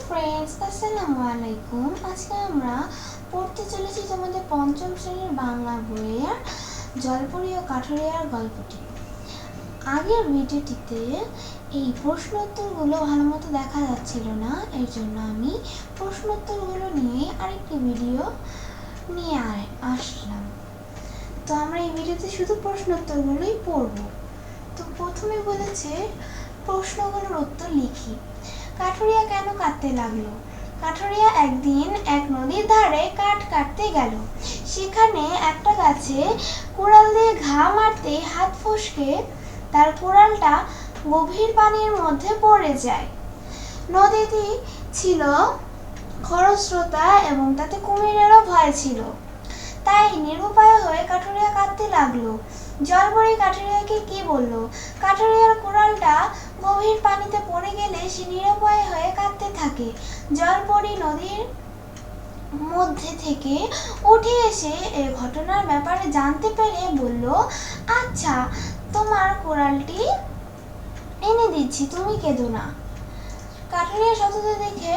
Friends, আসসালামু আলাইকুম। আজকে আমরা পড়তে চলেছি তোমাদের পঞ্চম শ্রেণীর বাংলা বইয়ের জলপরি ও কাঠুরিয়ার গল্পটি। আগের ভিডিওটিতে এই প্রশ্নোত্তরগুলো ভালো মতো দেখা যাচ্ছিল না, এর জন্য আমি প্রশ্নোত্তরগুলো নিয়ে আরেকটি ভিডিও নিয়ে আসলাম। তো আমরা এই ভিডিওতে শুধু প্রশ্নোত্তরগুলোই পড়ব। তো প্রথমে বলেছে প্রশ্নগুলোর উত্তর লিখি। কাঠুরিয়া কেন কাঁদতে লাগলো? কাঠুরিয়া একদিন এক নদীর ধারে কাঠ কাটতে গেল। সেখানে একটা গাছে কুড়াল দিয়ে ঘা মারতে হাত ফসকে তার কুড়ালটা গভীর পানির মধ্যে পড়ে যায়। নদীটি ছিল খরস্রোতা এবং তাতে কুমিরেরও ভয় ছিল। তাই নিরুপায় হয়ে কাঠুরিয়া কাঁদতে লাগলো। জলপরি কাঠুরিয়াকে কি বলল? কাঠুরিয়ার কুড়ালটা গভীর পানিতে পড়ে গেলে সে নিরুপায় হয়ে কাঁদতে থাকে। জলপরি নদীর মধ্যে থেকে উঠে এসে এ ঘটনার ব্যাপারে জানতে পেরে বলল, আচ্ছা, তোমার কুড়ালটি এনে দিচ্ছি, তুমি কেঁদো না। কাঠুরিয়ার সততা দেখে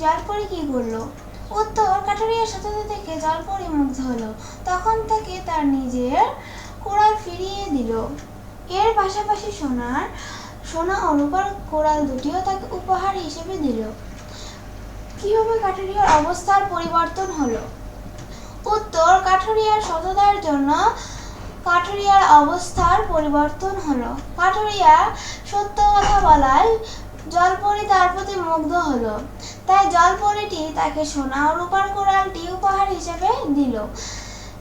জলপরি কি করলো? উত্তর: কাঠুরিয়ার সততা দেখে জলপরি মুগ্ধ হলো। তখন তাকে তার নিজের কুড়াল ফিরিয়ে দিল। এর পাশাপাশি সোনা ও রূপার কুড়াল দুটিও তাকে উপহার হিসেবে দিল। কিভাবে কাঠুরিয়ার অবস্থার পরিবর্তন হলো? উত্তর: কাঠুরিয়ার সততার জন্য কাঠুরিয়ার অবস্থার পরিবর্তন হলো। কাঠুরিয়া সত্য কথা বলায় জলপরি তার প্রতি মুগ্ধ হলো। তাই জলপরিটি তাকে সোনা ও রূপার কুড়ালটি উপহার হিসেবে দিল।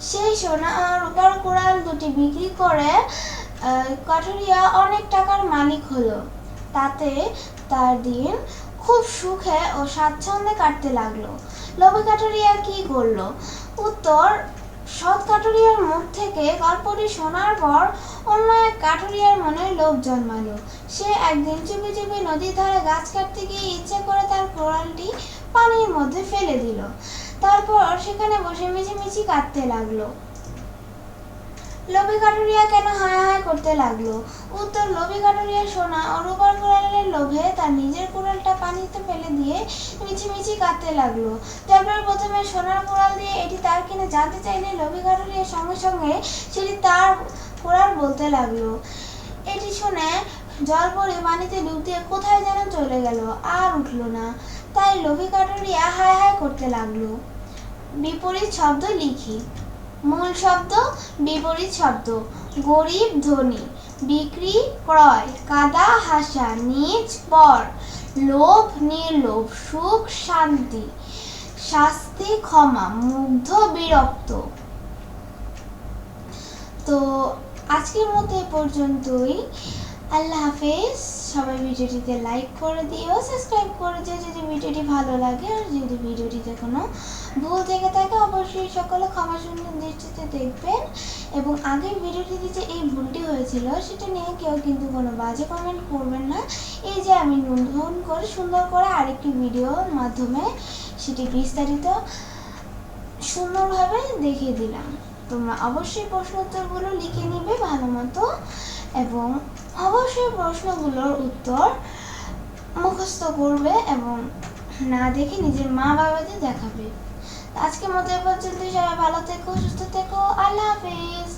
সেই সোনা ও রূপার কুড়াল দুটি বিক্রি করে কাঠুরিয়া অনেক টাকার মালিক হলো। তাতে তার দিন খুব সুখে ও স্বাচ্ছন্দ্যে কাটতে লাগলো। লোভী কাঠুরিয়া কি করলো? উত্তর: সৎ কাঠুরিয়ার মুখ থেকে গল্পটি শোনার পর অন্য এক কাঠুরিয়ার মনে লোভ জন্মালো। সে একদিন চুপি চুপি নদীর ধারে গাছ কাটতে গিয়ে ইচ্ছে করে তার কুড়ালটি পানির মধ্যে ফেলে দিল। তারপর সেখানে বসে মিছিমিছি কাঁদতে লাগলো। লোভী কাঠুরিয়া কেন হায় হায় করতে লাগলো? উত্তর: লোভী কাঠুরিয়া সোনা ও রূপার কুড়ালের লোভে তার নিজের কুড়ালটা পানিতে ফেলে দিয়ে মিছিমিছি কাঁদতে লাগলো। তারপর প্রথমে সোনার কুড়াল দিয়ে এটি তার কিনে জানতে চাইলে লোভী কাঠুরিয়ার সঙ্গে সঙ্গে সেটি তার কুড়াল বলতে লাগলো। এটি শুনে জলপরি পানিতে ডুব দিয়ে কোথায় যেন চলে গেল, আর উঠল না। তাই লোভী কাঠুরিয়া হায় হায় করতে লাগলো। বিপরীত শব্দ লিখি। মূল শব্দ, বিপরীত শব্দ: গরিব ধনী, বিক্রি ক্রয়, কাদা হাসা, নীচ পর, লোভ নির্লোভ, সুখ শান্তি, শাস্তি ক্ষমা, মুগ্ধ বিরক্ত। তো আজকের মতো এ পর্যন্তই। আল্লাহ হাফেজ। সবাই ভিডিওটিতে লাইক করে দিও, সাবস্ক্রাইব করে দিও যদি ভিডিওটি ভালো লাগে। আর যদি ভিডিওটিতে কোনো ভুল থেকে থাকে অবশ্যই সকলে ক্ষমা সুন্দর দৃষ্টিতে দেখবেন। এবং আগের ভিডিওটিতে যে এই ভুলটি হয়েছিল সেটা নিয়ে কেউ কিন্তু কোনো বাজে কমেন্ট করবেন না। এই যে আমি নতুন করে সুন্দর করে আরেকটি ভিডিওর মাধ্যমে সেটি বিস্তারিত সুন্দরভাবে দেখিয়ে দিলাম। তোমরা অবশ্যই প্রশ্ন উত্তরগুলো লিখে নিবে ভালো মতো এবং অবশ্যই প্রশ্নগুলোর উত্তর মুখস্থ করবে এবং না দেখে নিজের মা বাবাদের দেখাবে। আজকের মতো এ পর্যন্ত। সবাই ভালো থেকো, সুস্থ থেকো। আল্লাহ হাফেজ।